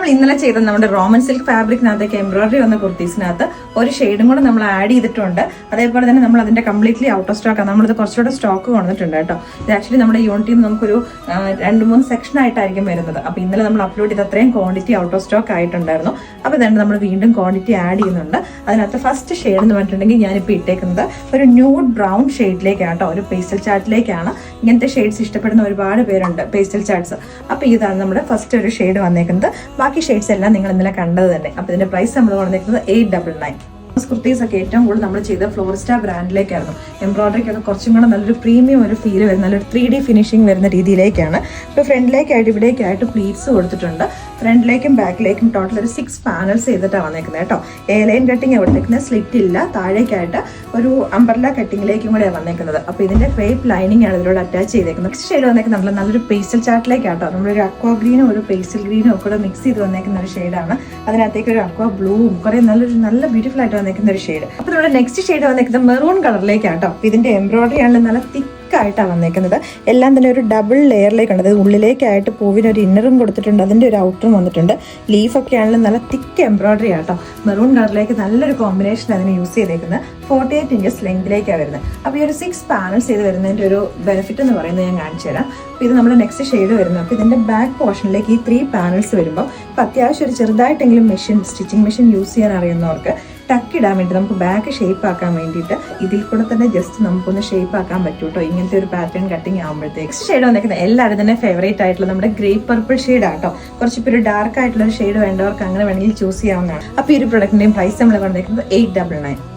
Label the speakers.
Speaker 1: നമ്മൾ ഇന്നലെ ചെയ്ത നമ്മുടെ റോമൻ സിൽക്ക് ഫാബ്രിക്കിനകത്തേക്ക് എംബ്രോയിഡറി വന്ന കുർത്തീസിനകത്ത് ഒരു ഷെയ്ഡും കൂടെ നമ്മൾ ആഡ് ചെയ്തിട്ടുണ്ട്. അതേപോലെ തന്നെ നമ്മൾ അതിന്റെ കംപ്ലീറ്റ്ലി ഔട്ട് ഓഫ് സ്റ്റോക്ക് ആണ്. നമ്മളിത് കുറച്ചുകൂടെ സ്റ്റോക്ക് കൊണ്ടിട്ടുണ്ട് കേട്ടോ. ഇത് ആക്ച്വലി നമ്മുടെ യൂണിറ്റിൽ നമുക്കൊരു 2-3 സെക്ഷൻ ആയിട്ടായിരിക്കും വരുന്നത്. അപ്പൊ ഇന്നലെ നമ്മൾ അപ്ലോഡ് ചെയ്ത് അത്രയും ക്വാണ്ടിറ്റി ഔട്ട് ഓഫ് സ്റ്റോക്ക് ആയിട്ടുണ്ടായിരുന്നു. അപ്പൊ തന്നെ നമ്മൾ വീണ്ടും ക്വാണ്ടിറ്റി ആഡ് ചെയ്യുന്നുണ്ട്. അതിനകത്ത് ഫസ്റ്റ് ഷെയ്ഡ് എന്ന് പറഞ്ഞിട്ടുണ്ടെങ്കിൽ ഞാനിപ്പോൾ ഇട്ടേക്കുന്നത് ഒരു ന്യൂഡ് ബ്രൗൺ ഷെയ്ഡിലേക്കാണ് കേട്ടോ, ഒരു പേസ്റ്റൽ ചാർട്ടിലേക്കാണ്. ഇങ്ങനത്തെ ഷെയ്ഡ്സ് ഇഷ്ടപ്പെടുന്ന ഒരുപാട് പേരുണ്ട്, പേസ്റ്റൽ ചാർട്ട്സ്. അപ്പൊ ഇതാണ് നമ്മുടെ ഫസ്റ്റ് ഒരു ഷെയ്ഡ് വന്നേക്കുന്നത്. ബാക്കി ഷെയ്ഡ്സ് എല്ലാം നിങ്ങൾ ഇന്നലെ കണ്ടത് തന്നെ. അപ്പൊ ഇതിന്റെ പ്രൈസ് നമ്മൾ വന്നേക്കുന്നത് 899. കുർത്തീസ് ഒക്കെ ഏറ്റവും കൂടുതൽ നമ്മൾ ചെയ്ത ഫ്ലോറിസ്റ്റ ബ്രാൻഡിലേക്കായിരുന്നു. എംബ്രോയിഡറിക്കൊക്കെ കുറച്ചും കൂടെ നല്ലൊരു പ്രീമിയം ഒരു ഫീൽ വരുന്ന നല്ലൊരു 3D ഫിനിഷിംഗ് വരുന്ന രീതിയിലേക്കാണ്. ഇപ്പോൾ ഫ്രണ്ടിലേക്കായിട്ട് ഇവിടേക്കായിട്ട് പ്ലീറ്റ്സ് കൊടുത്തിട്ടുണ്ട്. ഫ്രണ്ടിലേക്കും ബാക്കിലേക്കും ടോട്ടൽ ഒരു 6 പാനൽസ് ചെയ്തിട്ടാണ് വന്നേക്കുന്നത് കേട്ടോ. എ ലൈൻ കട്ടിങ് കൊടുത്തേക്കുന്നത്, സ്ലിറ്റ് ഇല്ല. താഴേക്കായിട്ട് ഒരു അംബ്രല്ല കട്ടിങ്ങിലേക്കും കൂടെയാണ് വന്നേക്കുന്നത്. അപ്പോൾ ഇതിന്റെ ക്രേപ്പ് ലൈനിങ് ആണ് ഇതിലൂടെ അറ്റാച്ച് ചെയ്തേക്കുന്നത്. നെക്സ്റ്റ് ഷെയ്ഡ് വന്നേക്കുന്നത് നല്ലൊരു പേസ്റ്റൽ ചാർട്ടിലേക്കാട്ടോ. നമ്മളൊരു അക്വാ ഗ്രീനും ഒരു പേസ്റ്റൽ ഗ്രീനും ഒക്കെ കൂടെ മിക്സ് ചെയ്ത് വന്നേക്കുന്ന ഒരു ഷെയ്ഡാണ്. അതിനകത്തേക്ക് ഒരു അക്വാ ബ്ലൂവും കുറെ നല്ല ബ്യൂട്ടിഫുൾ ആയിട്ട് വന്നേക്കുന്ന ഒരു ഷെയ്ഡ്. അപ്പോൾ നമ്മുടെ നെക്സ്റ്റ് ഷെയ്ഡ് വന്നേക്കുന്നത് മെറൂൺ കളറിലേക്കാട്ടോ. ഇതിന്റെ എംബ്രോയിഡറി ആണെങ്കിൽ നല്ല ആയിട്ടാണ് വന്നേക്കുന്നത്. എല്ലാം തന്നെ ഒരു ഡബിൾ ലെയറിലേക്കുണ്ട്. അതായത് ഉള്ളിലേക്കായിട്ട് പൂവിന് ഒരു ഇന്നറും കൊടുത്തിട്ടുണ്ട്, അതിന്റെ ഒരു ഔട്ടറും വന്നിട്ടുണ്ട്. ലീഫൊക്കെ ആണെങ്കിലും നല്ല തിക്ക് എംബ്രോയിഡറി ആട്ടോ. മെറൂൺ കളറിലേക്ക് നല്ലൊരു കോമ്പിനേഷൻ അതിന് യൂസ് ചെയ്തേക്കുന്നത്. 48 ഇഞ്ചസ് ലെങ്തിലേക്കാണ് വരുന്നത്. അപ്പോൾ ഈ ഒരു 6 പാനൽസ് ചെയ്ത് വരുന്നതിന്റെ ഒരു ബെനിഫിറ്റ് എന്ന് പറയുന്നത് ഞാൻ കാണിച്ചു തരാം. അപ്പോൾ ഇത് നമ്മുടെ നെക്സ്റ്റ് ഷെയ്ഡ് വരുന്നത്. അപ്പോൾ ഇതിന്റെ ബാക്ക് പോർഷനിലേക്ക് ഈ 3 പാനൽസ് വരുമ്പോൾ ഇപ്പം അത്യാവശ്യം ഒരു ചെറുതായിട്ടെങ്കിലും സ്റ്റിച്ചിങ് മെഷീൻ യൂസ് ചെയ്യാൻ അറിയുന്നവർക്ക് ടക്ക് ഇടാൻ വേണ്ടി നമുക്ക് ബാക്ക് ഷേപ്പ് ആക്കാൻ വേണ്ടിയിട്ട് ഇതിൽ കൂടെ തന്നെ ജസ്റ്റ് നമുക്കൊന്ന് ഷേപ്പ് ആക്കാൻ പറ്റും കേട്ടോ, ഇങ്ങനത്തെ ഒരു പാറ്റേൺ കട്ടിങ് ആകുമ്പോഴത്തേക്ക്. ഷെയ്ഡ് വന്നേക്കുന്നത് എല്ലാവരും തന്നെ ഫേവറേറ്റ് ആയിട്ടുള്ള നമ്മുടെ ഗ്രേപ്പ് പർപ്പിൾ ഷെയ്ഡ് ആട്ടോ. കുറച്ചിപ്പോൾ ഒരു ഡാർക്ക് ആയിട്ടുള്ള ഒരു ഷെയ്ഡ് വേണ്ടവർക്ക് അങ്ങനെ വേണമെങ്കിൽ ചൂസ് ചെയ്യാവുന്നതാണ്. അപ്പോൾ ഈ ഒരു പ്രൊഡക്റ്റിന്റെയും പ്രൈസ് നമ്മൾ വന്നേക്കുന്നത് 899.